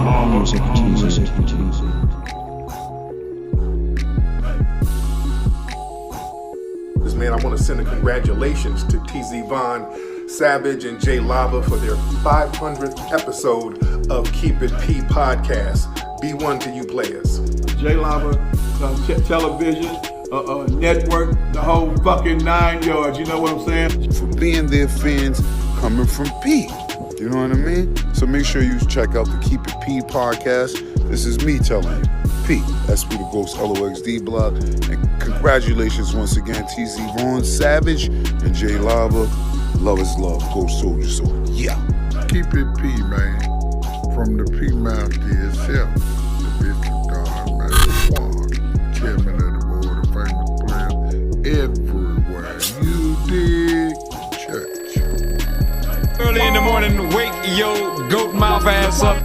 Music teaser. Man, I want to send a congratulations to TZ Von, Savage, and Jay Lava for their 500th episode of Keep It P podcast. B1 to you players. Jay Lava, television, network, the whole fucking 9 yards, you know what I'm saying? For being their fans coming from P. You know what I mean? So make sure you check out the Keep It P podcast. This is me telling you. P, SP the Ghost LOXD blog. And congratulations once again, TZ Vaughn, Savage, and Jay Lava. Love is love. Ghost Soldier. So, yeah. Keep it P, man. From the P Master itself. The Bishop Don, man. Juan, chairman of the board, a famous player everywhere. You dig? Church. Early in the morning, wake your goat mouth ass up.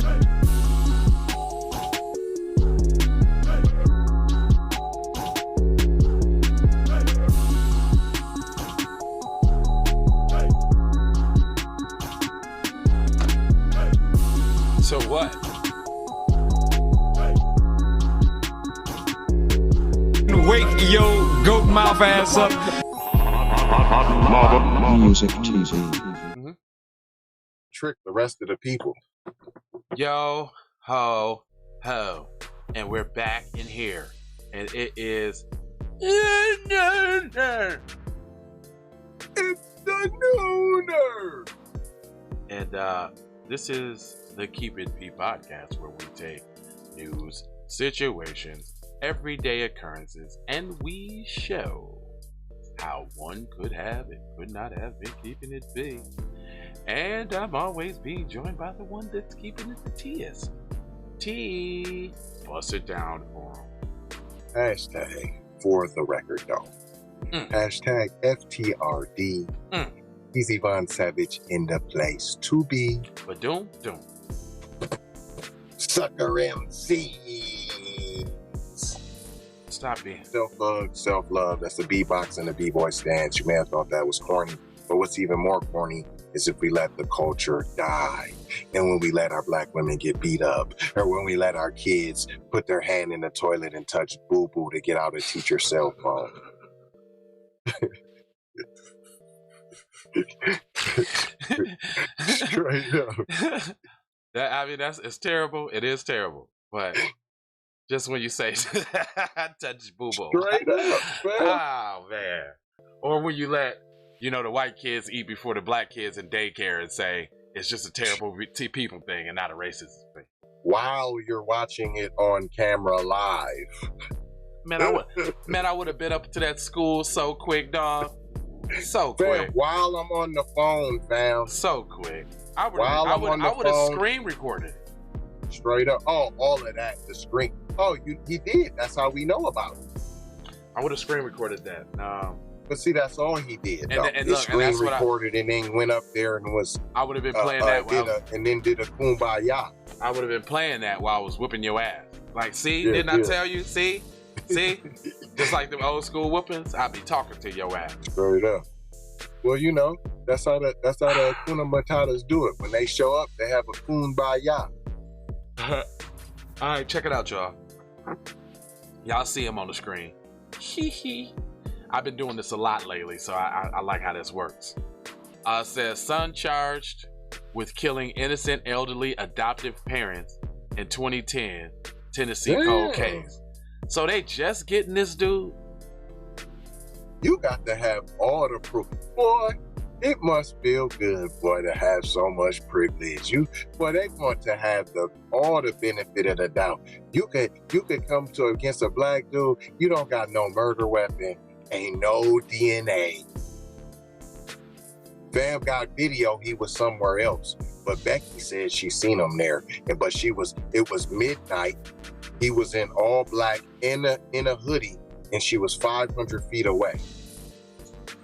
So what? Wake your goat mouth ass up. Music teaser. Trick the rest of the people. Yo, ho, ho. And we're back in here. And it is... It's the Nooner! And this is the Keep It P podcast, where we take news, situations, everyday occurrences, and we show how one could have and could not have been keeping it P. And I'm always being joined by the one that's keeping it the T-est. T. Bust it down for him. Hashtag for the record though. Hashtag FTRD. Easy Von Savage in the place to be. But don't. Sucker MCs. Stop being. Self-love. That's the B-box and the B-boy stance. You may have thought that was corny. But what's even more corny is if we let the culture die. And when we let our black women get beat up. Or when we let our kids put their hand in the toilet and touch boo-boo to get out a teacher's cell phone. Straight up. It's terrible. It is terrible. But just when you say touch boo boo. Straight up, man. Oh man. Or when you let, the white kids eat before the black kids in daycare and say it's just a terrible people thing and not a racist thing. While you're watching it on camera live. Man, I would have been up to that school so quick, dog. So fam, quick. While I'm on the phone, fam. So quick. I would have screen recorded. Straight up. Oh, all of that. The screen. Oh, he did. That's how we know about it. I would have screen recorded that. But see, that's all he did. And screen recorded and then went up there and was. I would have been playing that. And then did a kumbaya. I would have been playing that while I was whooping your ass. Like, see, didn't I tell you? See, just like them old school whoopings. I'd be talking to your ass. Straight up. Well, that's how the Hakuna Matatas do it. When they show up, they have a kumbaya. All right, check it out, y'all. Y'all see him on the screen. I've been doing this a lot lately, so I like how this works. Says son charged with killing innocent elderly adoptive parents in 2010 Tennessee cold case. So they just getting this dude? You got to have all the proof. Boy, it must feel good, boy, to have so much privilege. They want to have all the benefit of the doubt. You could come against a black dude, you don't got no murder weapon, ain't no DNA. Fam got video, he was somewhere else. But Becky said she seen him there. But it was midnight. He was in all black in a hoodie, and she was 500 feet away.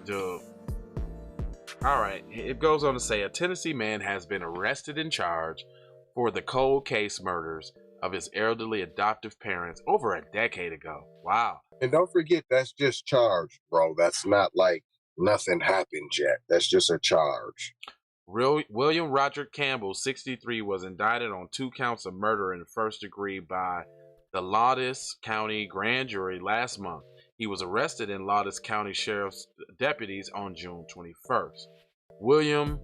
Dude. All right. It goes on to say a Tennessee man has been arrested and charged for the cold case murders of his elderly adoptive parents over a decade ago. Wow. And don't forget, that's just charged, bro. That's not like nothing happened yet. That's just a charge. William Roger Campbell, 63, was indicted on 2 counts of murder in the first degree by the Laudis County Grand Jury last month. He was arrested in Laudis County Sheriff's deputies on June 21st. William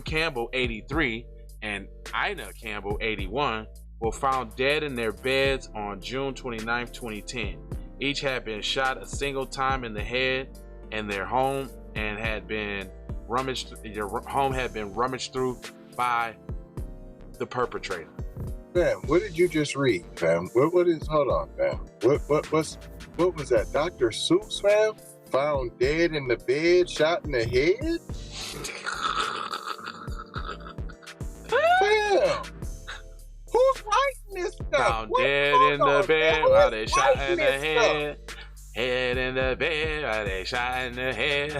Campbell, 83, and Ina Campbell, 81, were found dead in their beds on June 29, 2010. Each had been shot a single time in the head in their home and their home had been rummaged through by the perpetrator. Fam, what did you just read, fam? What is, hold on, fam. What was that? Dr. Seuss, fam? Found dead in the bed, shot in the head? Fam! Who's writing this stuff? Found dead in the bed while they shot in the head. Head in the bed while they shot in the head.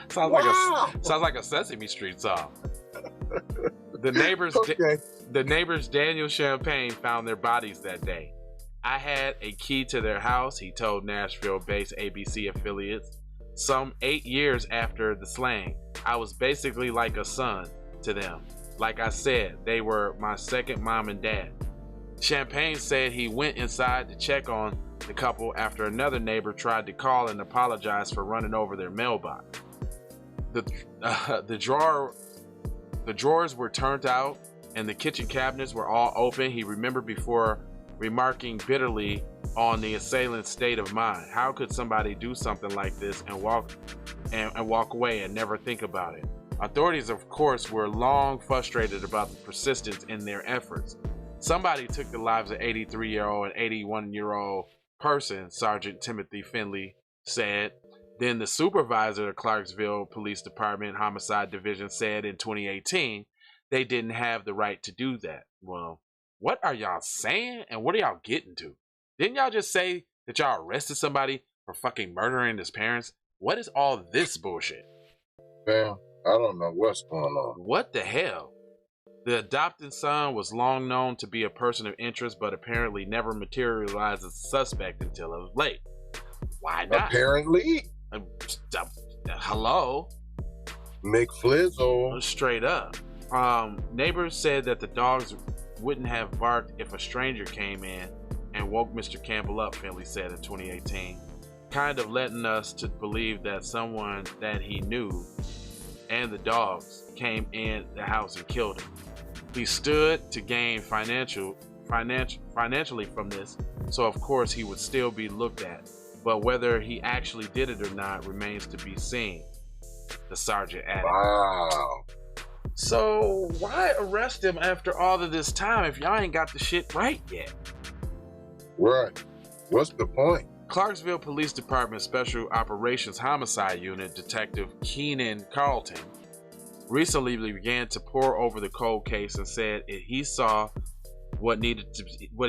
sounds like a Sesame Street song. The neighbors Daniel Champagne found their bodies that day. I had a key to their house, he told Nashville-based ABC affiliates. Some 8 years after the slaying, I was basically like a son to them. Like I said, they were my second mom and dad. Champagne said he went inside to check on the couple after another neighbor tried to call and apologize for running over their mailbox. The drawers were turned out and the kitchen cabinets were all open, he remembered before remarking bitterly on the assailant's state of mind. How could somebody do something like this and walk away and never think about it? Authorities, of course, were long frustrated about the persistence in their efforts. Somebody took the lives of 83-year-old and 81-year-old person, Sergeant Timothy Finley said. Then the supervisor of Clarksville Police Department Homicide Division said in 2018 they didn't have the right to do that. Well, what are y'all saying and what are y'all getting to? Didn't y'all just say that y'all arrested somebody for fucking murdering his parents? What is all this bullshit? Fam, I don't know what's going on. What the hell? The adopted son was long known to be a person of interest, but apparently never materialized as a suspect until it was late. Why not? Apparently. Hello? McFlizzle. Straight up. Neighbors said that the dogs wouldn't have barked if a stranger came in and woke Mr. Campbell up, Finley said in 2018, kind of letting us to believe that someone that he knew and the dogs came in the house and killed him. He stood to gain financially from this, so of course he would still be looked at, but whether he actually did it or not remains to be seen, the sergeant added. Wow. So why arrest him after all of this time if y'all ain't got the shit right yet? Right. What's the point? Clarksville Police Department Special Operations Homicide Unit Detective Keenan Carlton recently began to pore over the cold case and said he saw what he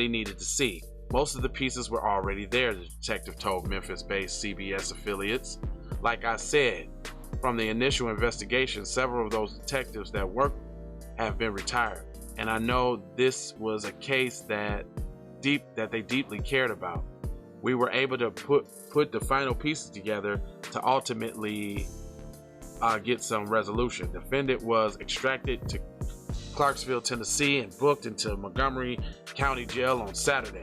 needed to see. Most of the pieces were already there, the detective told Memphis-based CBS affiliates. Like I said, from the initial investigation, several of those detectives that worked have been retired, and I know this was a case that they deeply cared about. We were able to put the final pieces together to ultimately get some resolution. The defendant was extracted to Clarksville, Tennessee, and booked into Montgomery County Jail on Saturday.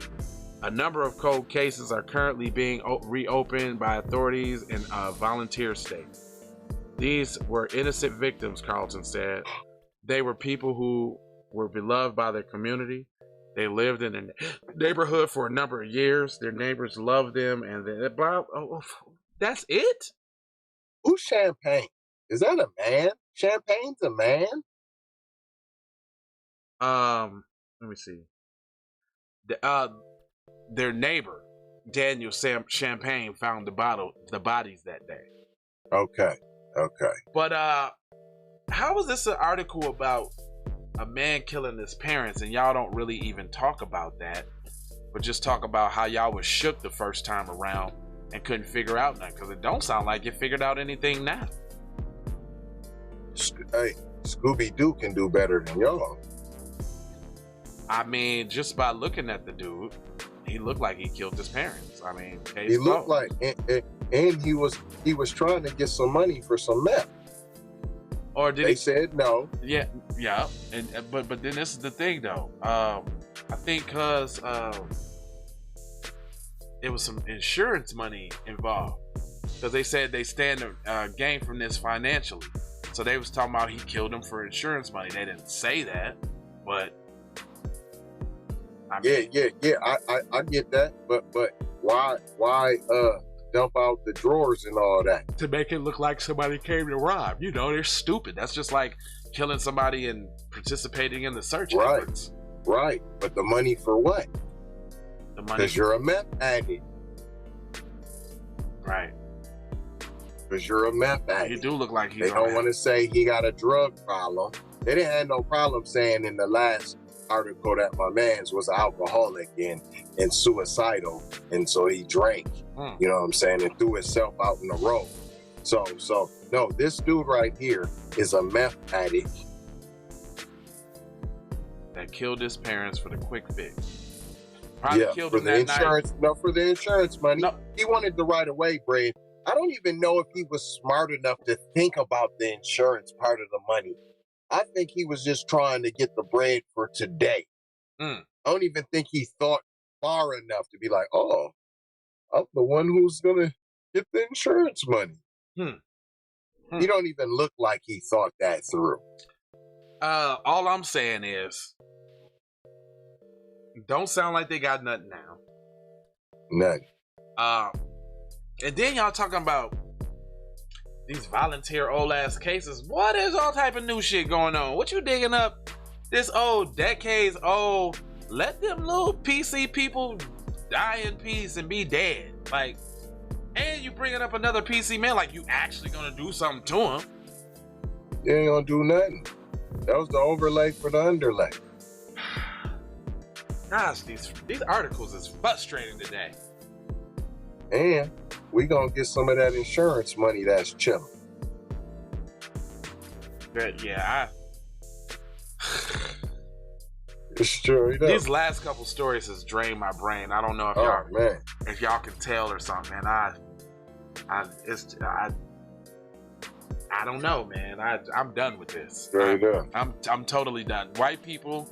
A number of cold cases are currently being reopened by authorities in volunteer states. These were innocent victims, Carlton said. They were people who were beloved by their community. They lived in a neighborhood for a number of years. Their neighbors loved them, and that's it? Who's Champagne? Is that a man? Champagne's a man? Let me see. Their neighbor, Daniel Champagne, found the bodies that day. Okay. But how is this an article about a man killing his parents and y'all don't really even talk about that, but just talk about how y'all was shook the first time around and couldn't figure out nothing? Because it don't sound like you figured out anything now. Hey, Scooby-Doo can do better than y'all. I mean, just by looking at the dude, he looked like he killed his parents. I mean, He looked like, and he was trying to get some money for some meth. Or did they he said no? Yeah. And but then this is the thing though. I think because it was some insurance money involved, because they said they stand to gain from this financially. So they was talking about he killed him for insurance money. They didn't say that, but I mean, I get that, but why dump out the drawers and all that to make it look like somebody came to rob? You know, they're stupid. That's just like killing somebody and participating in the search efforts. Right, but the money for what? The money because you're a meth addict. Right. Because you're a meth addict. You do look like he's. They don't want to say he got a drug problem. They didn't have no problem saying in the last article that my man's was an alcoholic and suicidal, and so he drank. You know what I'm saying, and threw himself out in the road. So no, this dude right here is a meth addict that killed his parents for the quick fix. Probably killed for him the that insurance. night. No, for the insurance money. No. He wanted the right of way bread. I don't even know if he was smart enough to think about the insurance part of the money. I think he was just trying to get the bread for today. I don't even think he thought far enough to be like, oh, I'm the one who's gonna get the insurance money. He don't even look like he thought that through. All I'm saying is, don't sound like they got nothing now. None. And then y'all talking about these volunteer old ass cases. What is all type of new shit going on? What you digging up? This old, decades old, let them little PC people die in peace and be dead. Like, and you bringing up another PC man, like you actually gonna do something to him. You ain't gonna do nothing. That was the overlay for the underlay. Gosh, these articles is frustrating today. And we gonna get some of that insurance money that's chilling. But yeah, It's true. These last couple stories has drained my brain. I don't know if if y'all can tell or something, man. I don't know, man. I'm done with this. I'm totally done. White people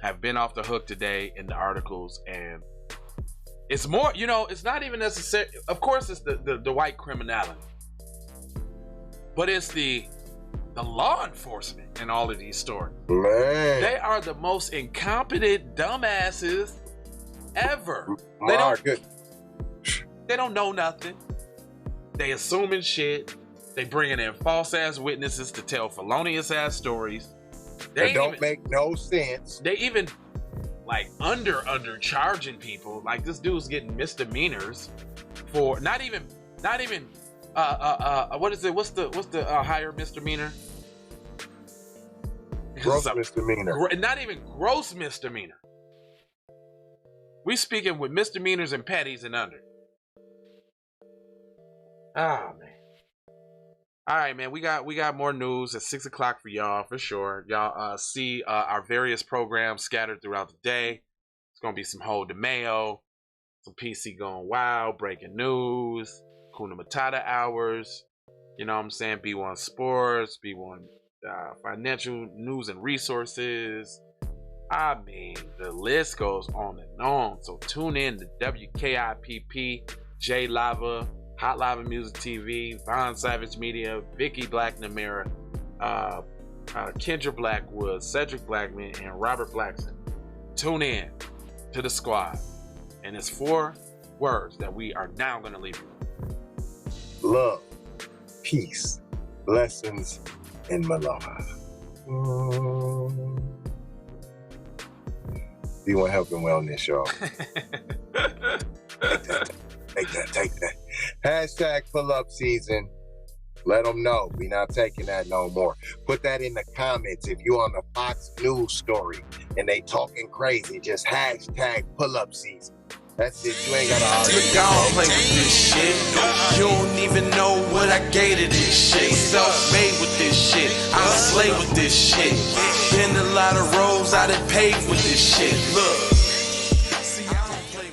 have been off the hook today in the articles, and it's more, it's not even necessary. Of course, it's the white criminality, but it's the law enforcement in all of these stories. Man, they are the most incompetent dumbasses ever. They don't know nothing. They assuming shit. They bringing in false ass witnesses to tell felonious ass stories. They don't make no sense. They even like undercharging people. Like this dude's getting misdemeanors for not even what is it? What's the higher misdemeanor? Gross misdemeanor. Not even gross misdemeanor. We speaking with misdemeanors and petties and under. Oh man. All right, man. We got more news at 6 o'clock for y'all for sure. Y'all see our various programs scattered throughout the day. It's gonna be some Hold the Mayo, some PC Going Wild, breaking news, Kuna Matata hours. You know what I'm saying? B1 Sports, B1 financial news and resources. I mean, the list goes on and on. So tune in to WKIPP, J Lava, Hot Lava Music TV, Von Savage Media, Vicky Black Namira, Kendra Blackwood, Cedric Blackman, and Robert Blackson. Tune in to the squad. And it's 4 words that we are now going to leave you with. Love, peace, blessings, and Malaha. B1 Health and Wellness, y'all. Take that. Hashtag pull up season. Let them know. We not taking that no more. Put that in the comments. If you on the Fox News story and they talking crazy, just hashtag pull up season. That's it. You ain't gotta argue. I don't play with this shit. You don't even know what I gave to this shit. Self-made with this shit. I slay with this shit. Been a lot of roads I done paved with this shit. Look. See, I don't play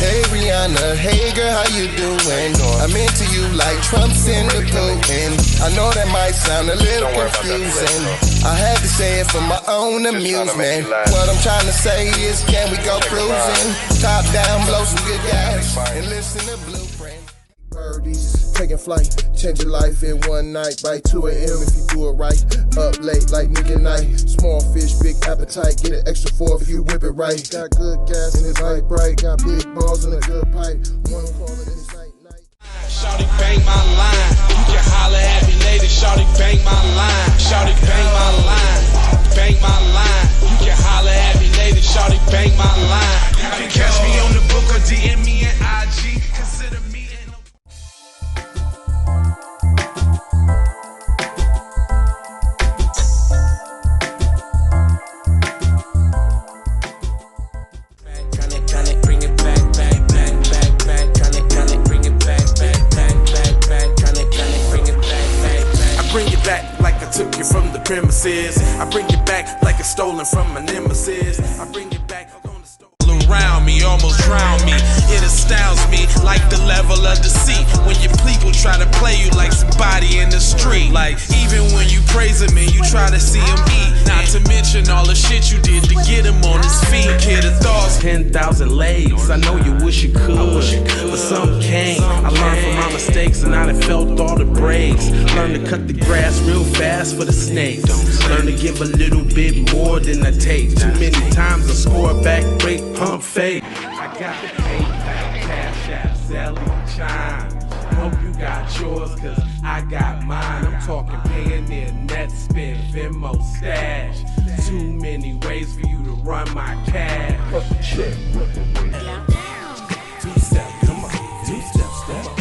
Hey Rihanna, hey girl, how you doing? I'm into you like Trump's into Putin. I know that might sound a little confusing. I had to say it for my own amusement. What I'm trying to say is, can we go cruising? Top down, blow some good gas, and listen to Blueprint. Birdies, taking flight, change your life in one night. By 2 a.m. if you do it right. Up late like nigga night. Small fish, big appetite. Get an extra 4 if you whip it right. Got good gas and it's light bright. Got big balls and a good pipe. One call it and it's night. Shawty bang my line. You can holler at me later. Shawty bang my line. Shawty bang my line. Bang my line. You can holler at me later. Shawty bang my line. You can catch me on the book or DM me at IG. Consider me in took you from the premises. I bring it back like it's stolen from my nemesis. I bring it back on the store. Around me, almost drown me. It astounds me like the level of deceit when your people try to play you like somebody in the street. Like even when you praise him and you try to see him eat. Not to mention all the shit you did to get him on his feet. Kid of thoughts, 10,000 legs. I know you wish you could, but some can't. I learned from my mistakes and I done felt all the breaks. Learn to cut the grass real fast for the snakes. Learn to give a little bit more than I take. Too many times I score back, break, pump fake. I got the PayPal, Cash App, Zelle, Chime. Hope you got yours, cause I got mine. I'm talking Payoneer, Netspend, Venmo, Stash. Too many ways for you to run my cash. Check. 2 steps, come on. 2 steps, step.